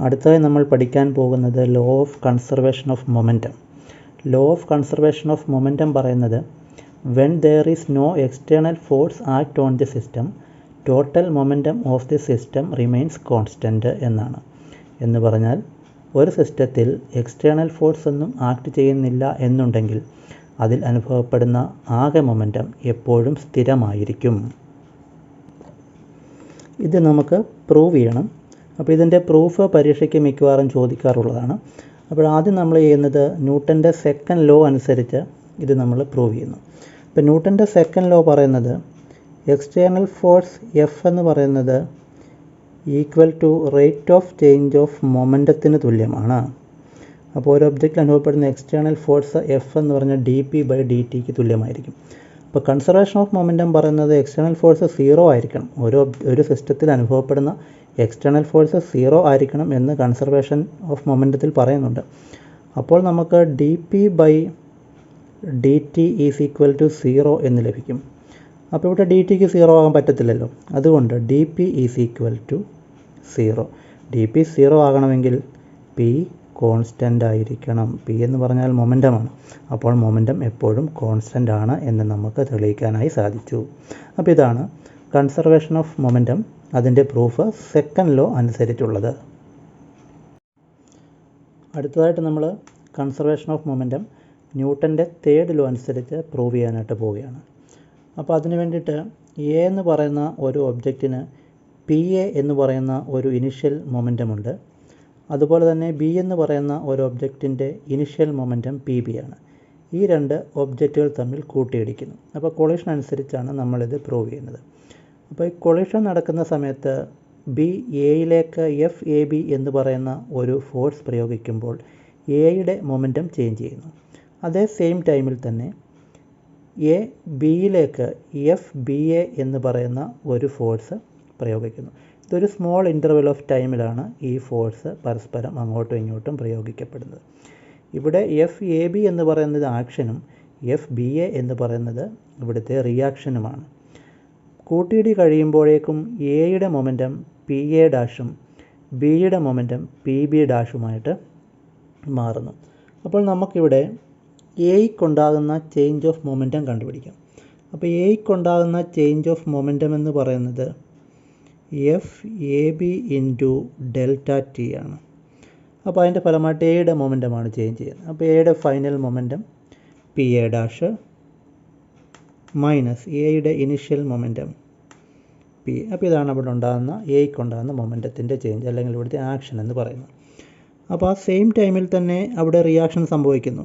അടുത്തതായി നമ്മൾ പഠിക്കാൻ പോകുന്നത് law of conservation of momentum. Law of conservation of momentum പറയുന്നത് when there is no external force act on the system total momentum of the system remains constant എന്നാണ്. എന്ന് പറഞ്ഞാൽ ഒരു സിസ്റ്റത്തിൽ എക്സ്റ്റേണൽ ഫോഴ്സ് ഒന്നും ആക്ട് ചെയ്യുന്നില്ല എന്നുണ്ടെങ്കിൽ അതിൽ അനുഭവപ്പെടുന്ന ആകെ മൊമെൻറ്റം എപ്പോഴും സ്ഥിരമായിരിക്കും. ഇത് നമുക്ക് പ്രൂവ് ചെയ്യണം. അപ്പോൾ ഇതിൻ്റെ പ്രൂഫ് പരീക്ഷയ്ക്ക് മിക്കവാറും ചോദിക്കാറുള്ളതാണ്. അപ്പോൾ ആദ്യം നമ്മൾ ചെയ്യുന്നത് ന്യൂട്ടൻ്റെ സെക്കൻഡ് ലോ അനുസരിച്ച് ഇത് നമ്മൾ പ്രൂവ് ചെയ്യുന്നു. ഇപ്പോൾ ന്യൂട്ടൻ്റെ സെക്കൻഡ് ലോ പറയുന്നത് എക്സ്റ്റേണൽ ഫോഴ്സ് എഫ് എന്ന് പറയുന്നത് equal to rate of change of മൊമെൻറ്റത്തിന് തുല്യമാണ്. അപ്പോൾ ഒരു ഒബ്ജക്റ്റിൽ അനുഭവപ്പെടുന്ന എക്സ്റ്റേണൽ ഫോഴ്സ് എഫ് എന്ന് പറഞ്ഞാൽ dp/dt തുല്യമായിരിക്കും. അപ്പോൾ കൺസർവേഷൻ ഓഫ് മൊമെൻറ്റം പറയുന്നത് എക്സ്റ്റേണൽ ഫോഴ്സ് 0 ആയിരിക്കണം. ഒരു സിസ്റ്റത്തിൽ അനുഭവപ്പെടുന്ന എക്സ്റ്റേണൽ ഫോഴ്സ് 0 ആയിരിക്കണം എന്ന് കൺസർവേഷൻ ഓഫ് മൊമെൻറ്റത്തിൽ പറയുന്നുണ്ട്. അപ്പോൾ നമുക്ക് dp/dt ഈസ് ഈക്വൽ ടു 0 എന്ന് ലഭിക്കും. അപ്പോൾ ഇവിടെ dt-ക്ക് 0 ആകാൻ പറ്റത്തില്ലല്ലോ. അതുകൊണ്ട് dp is equal to 0. dp 0 ആകണമെങ്കിൽ p കോൺസ്റ്റൻ്റ് ആയിരിക്കണം. p എന്ന് പറഞ്ഞാൽ മൊമെൻറ്റമാണ്. അപ്പോൾ മൊമെൻറ്റം എപ്പോഴും കോൺസ്റ്റൻ്റ് ആണ് എന്ന് നമുക്ക് തെളിയിക്കാനായി സാധിച്ചു. അപ്പോൾ ഇതാണ് കൺസർവേഷൻ ഓഫ് മൊമെൻറ്റം, അതിൻ്റെ പ്രൂഫ് സെക്കൻഡ് ലോ അനുസരിച്ചുള്ളത്. അടുത്തതായിട്ട് നമ്മൾ കൺസർവേഷൻ ഓഫ് മൊമെൻറ്റം ന്യൂട്ടൻ്റെ തേർഡ് ലോ അനുസരിച്ച് പ്രൂവ് ചെയ്യാനായിട്ട് പോവുകയാണ്. അപ്പോൾ അതിന് വേണ്ടിയിട്ട് എ എന്ന് പറയുന്ന ഒരു ഒബ്ജക്റ്റിന് പി എ എന്ന് പറയുന്ന ഒരു ഇനിഷ്യൽ മൊമെൻറ്റമുണ്ട്. അതുപോലെ തന്നെ ബി എന്ന് പറയുന്ന ഒരു ഒബ്ജക്റ്റിൻ്റെ ഇനിഷ്യൽ മൊമെൻറ്റം പി ബി ആണ്. ഈ രണ്ട് ഒബ്ജക്റ്റുകൾ തമ്മിൽ കൂട്ടിയിടിക്കുന്നു. അപ്പോൾ കൊളീഷൻ അനുസരിച്ചാണ് നമ്മളിത് പ്രൂവ് ചെയ്യുന്നത്. അപ്പോൾ ഈ കൊളീഷൻ നടക്കുന്ന സമയത്ത് ബി എയിലേക്ക് എഫ് എ ബി എന്ന് പറയുന്ന ഒരു ഫോഴ്സ് പ്രയോഗിക്കുമ്പോൾ എയുടെ മൊമെൻറ്റം ചേഞ്ച് ചെയ്യുന്നു. അതേ സെയിം ടൈമിൽ തന്നെ എ ബിയിലേക്ക് എഫ് ബി എ എന്ന് പറയുന്ന ഒരു ഫോഴ്സ് പ്രയോഗിക്കുന്നു. ഇതൊരു സ്മോൾ ഇൻ്റർവെൽ ഓഫ് ടൈമിലാണ് ഈ ഫോഴ്സ് പരസ്പരം അങ്ങോട്ടും ഇങ്ങോട്ടും പ്രയോഗിക്കപ്പെടുന്നത്. ഇവിടെ എഫ് എ ബി എന്ന് പറയുന്നത് ആക്ഷനും എഫ് ബി എ എന്ന് പറയുന്നത് ഇവിടുത്തെ റിയാക്ഷനുമാണ്. കൂട്ടിയിടി കഴിയുമ്പോഴേക്കും എയുടെ മൊമെൻറ്റം പി എ ഡാഷും ബിയുടെ മൊമെൻറ്റം പി ബി ഡാഷുമായിട്ട് മാറുന്നു. അപ്പോൾ നമുക്കിവിടെ എയ്ക്കുണ്ടാകുന്ന ചേഞ്ച് ഓഫ് മൊമെൻറ്റം കണ്ടുപിടിക്കാം. അപ്പോൾ എയ്ക്കുണ്ടാകുന്ന ചേഞ്ച് ഓഫ് മൊമെൻറ്റം എന്ന് പറയുന്നത് F A B into delta T ആണ്. അപ്പോൾ അതിൻ്റെ ഫലമായിട്ട് എയുടെ മൊമെൻറ്റമാണ് ചേഞ്ച് ചെയ്യുന്നത്. അപ്പോൾ എയുടെ final momentum P A dash minus എയുടെ ഇനിഷ്യൽ മൊമെൻറ്റം പി. അപ്പോൾ ഇതാണ് അവിടെ ഉണ്ടാകുന്ന എയ്ക്കുണ്ടാകുന്ന മൊമെൻറ്റത്തിൻ്റെ ചേഞ്ച്, അല്ലെങ്കിൽ ഇവിടുത്തെ ആക്ഷൻ എന്ന് പറയുന്നത്. അപ്പോൾ ആ സെയിം ടൈമിൽ തന്നെ അവിടെ റിയാക്ഷൻ സംഭവിക്കുന്നു,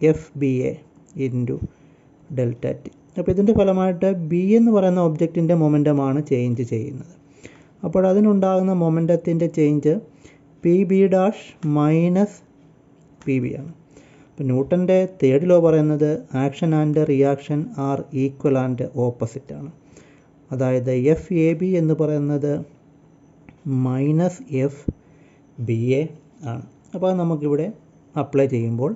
F B A into delta T. അപ്പോൾ ഇതിൻ്റെ ഫലമായിട്ട് ബി എന്ന് പറയുന്ന ഒബ്ജക്റ്റിൻ്റെ മൊമെൻറ്റമാണ് ചേഞ്ച് ചെയ്യുന്നത്. അപ്പോൾ അതിനുണ്ടാകുന്ന മൊമെൻറ്റത്തിൻ്റെ change P B dash minus P B ആണ്. അപ്പോൾ ന്യൂട്ടൻ്റെ തേർഡ് ലോ പറയുന്നത് action and reaction are equal and opposite ആണ്. അതായത് എഫ് എ ബി എന്ന് പറയുന്നത് മൈനസ് എഫ് ബി എ ആണ്. അപ്പോൾ അത് നമുക്കിവിടെ അപ്ലൈ ചെയ്യുമ്പോൾ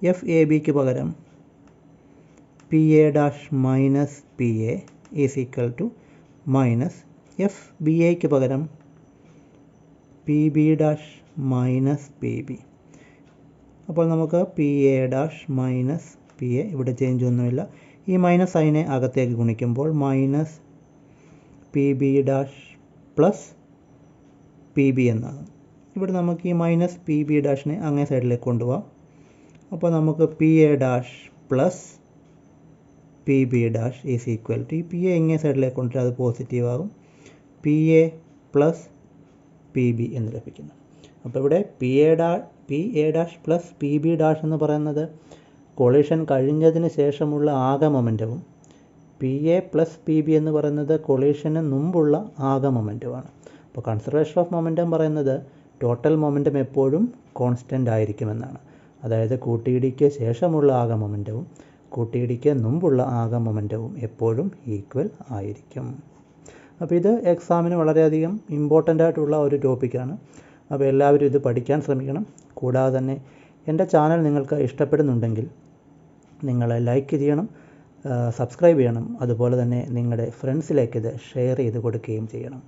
എഫ് എ ബിക്ക് പകരം P A dash minus P A is equal to minus F B എക്ക് പകരം P B dash minus P B. അപ്പോൾ നമുക്ക് P A dash minus P A, ഇവിടെ ചേഞ്ച് ഒന്നുമില്ല. ഈ മൈനസ് സൈനെ അകത്തേക്ക് ഗുണിക്കുമ്പോൾ minus P B dash plus P B എന്നാകും. ഇവിടെ നമുക്ക് ഈ മൈനസ് പി ബി ഡാഷിനെ അങ്ങേ സൈഡിലേക്ക് കൊണ്ടുപോകാം. അപ്പോൾ നമുക്ക് P A dash plus P B dash is equal to, ഈ പി എ ഇങ്ങേ സൈഡിലേക്ക് കൊണ്ടുവരാം, അത് പോസിറ്റീവ് ആകും, P A plus P B എന്ന് ലഭിക്കുന്നു. അപ്പോൾ ഇവിടെ P A dash plus P B dash എന്ന് പറയുന്നത് കൊളീഷൻ കഴിഞ്ഞതിന് ശേഷമുള്ള ആകെ മൊമെൻറ്റവും P A plus P B എന്ന് പറയുന്നത് കൊളീഷന് മുമ്പുള്ള ആകെ മൊമെൻറ്റവുമാണ്. അപ്പോൾ കൺസർവേഷൻ ഓഫ് മൊമെൻറ്റം പറയുന്നത് ടോട്ടൽ മൊമെൻറ്റം എപ്പോഴും കോൺസ്റ്റൻ്റ് ആയിരിക്കുമെന്നാണ്. അതായത് കൂട്ടിയിടിക്ക് ശേഷമുള്ള ആകെ മൊമെൻറ്റവും കൂട്ടിയിടിക്ക് മുമ്പുള്ള ആകെ മൊമെൻറ്റവും എപ്പോഴും ഈക്വൽ ആയിരിക്കും. അപ്പോൾ ഇത് എക്സാമിന് വളരെയധികം ഇമ്പോർട്ടൻ്റ് ആയിട്ടുള്ള ഒരു ടോപ്പിക്കാണ്. അപ്പോൾ എല്ലാവരും ഇത് പഠിക്കാൻ ശ്രമിക്കണം. കൂടാതെ തന്നെ എൻ്റെ ചാനൽ നിങ്ങൾക്ക് ഇഷ്ടപ്പെടുന്നുണ്ടെങ്കിൽ നിങ്ങൾ ലൈക്ക് ചെയ്യണം, സബ്സ്ക്രൈബ് ചെയ്യണം. അതുപോലെ തന്നെ നിങ്ങളുടെ ഫ്രണ്ട്സിലേക്ക് ഇത് ഷെയർ ചെയ്ത് കൊടുക്കുകയും ചെയ്യണം.